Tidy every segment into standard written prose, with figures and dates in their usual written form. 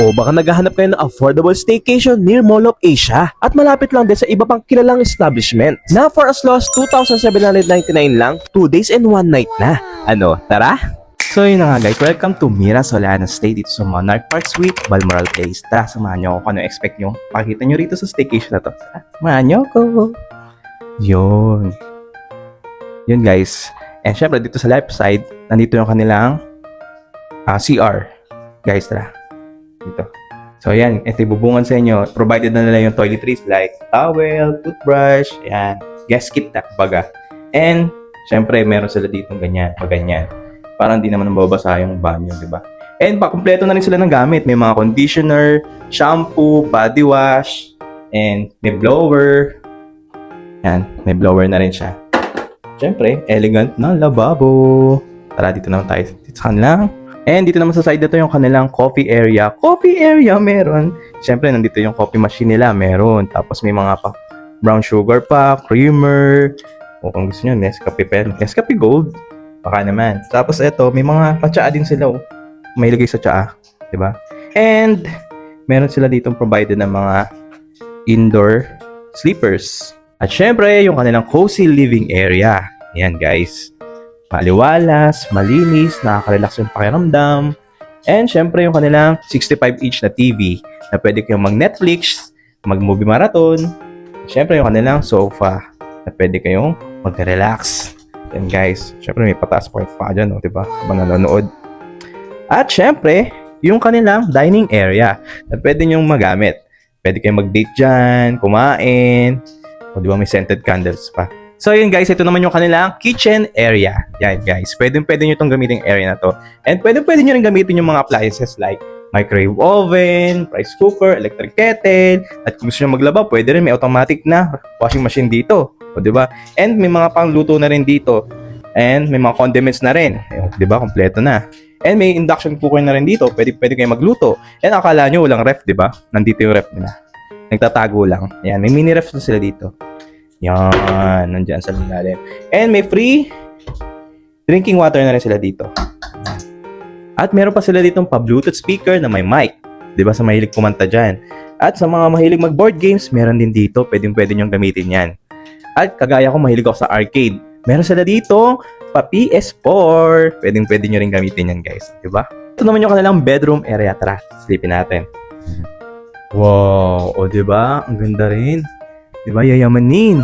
O baka naghahanap kayo ng affordable staycation near Mall of Asia at malapit lang din sa iba pang kilalang establishment na for as low as 2,799 lang, 2 days and 1 night na. Ano, tara? So yun na nga guys, welcome to Mira Solana Stay dito sa Monarch Park Suite, Balmoral Place. Tara, samahan nyo ako kung ano expect nyo. Pakita nyo rito sa staycation na to. Tara, samahan nyo ako. Yun. Yun guys. And syempre dito sa left side, nandito yung kanilang CR. Guys, tara. Dito. So, ayan. Ito ibubungan sa inyo. Provided na nila yung toiletries like towel, toothbrush, ayan. Guest kit na, baga. And, syempre, meron sila dito ganyan, ganyan. Parang di naman nababasa yung banyo, di ba? And, pakumpleto na rin sila ng gamit. May mga conditioner, shampoo, body wash, and may blower. Ayan, may blower na rin siya. Syempre, elegant na lababo. Tara, dito naman tayo. Dito sa kanilang. And dito naman sa side dito yung kanilang coffee area. Coffee area meron. Siyempre, nandito yung coffee machine nila. Meron. Tapos may mga pa brown sugar pa, creamer. O kung gusto nyo, Nescafe pen. Nescafe Gold. Baka naman. Tapos ito, may mga pa-tsaa din sila. Oh. May ilagay sa tsaa. Diba? And meron sila dito provided ng mga indoor sleepers. At syempre, yung kanilang cozy living area. Ayan guys. Maliwalas, malinis, nakaka-relax yung pakiramdam. And syempre yung kanilang 65-inch na TV na pwede kayong mag-Netflix, mag-movie marathon. Syempre yung kanilang sofa na pwede kayong mag-relax. And guys, syempre may pataas point pa dyan, no? Diba? Habang nanonood. At syempre, yung kanilang dining area na pwede nyong magamit. Pwede kayong mag-date dyan, kumain. O diba may scented candles pa. So yun guys, ito naman yung kanilang kitchen area. Yan guys, pwede nyo itong gamitin yung area na to. And pwede nyo rin gamitin yung mga appliances like microwave oven, rice cooker, electric kettle. At kung gusto nyo maglaba, pwede rin may automatic na washing machine dito. O diba? And may mga pangluto na rin dito. And may mga condiments na rin. O diba? Kompleto na. And may induction cooker na rin dito. Pwede kayo magluto. And akala nyo walang ref, diba? Nandito yung ref nila. Nagtatago lang. Ayan, may mini ref na sila dito. Yan, nandyan sa lalim. And may free drinking water na rin sila dito. At meron pa sila ditong pa-Bluetooth speaker na may mic. Diba sa mahilig kumanta dyan. At sa mga mahilig mag-board games, meron din dito. Pwede nyong gamitin yan. At kagaya ko, mahilig ako sa arcade. Meron sila dito pa PS4. Pwede nyo rin gamitin yan guys. Diba? Ito naman yung kanilang bedroom area. Tara, sleepin natin. Wow, o diba? Ang ganda rin. Diba, yayamanin.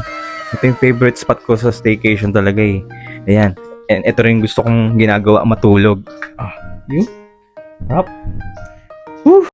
Ito yung favorite spot ko sa staycation talaga eh. Ayan. And ito rin gusto kong ginagawa, matulog. Yun. Rap. Woo!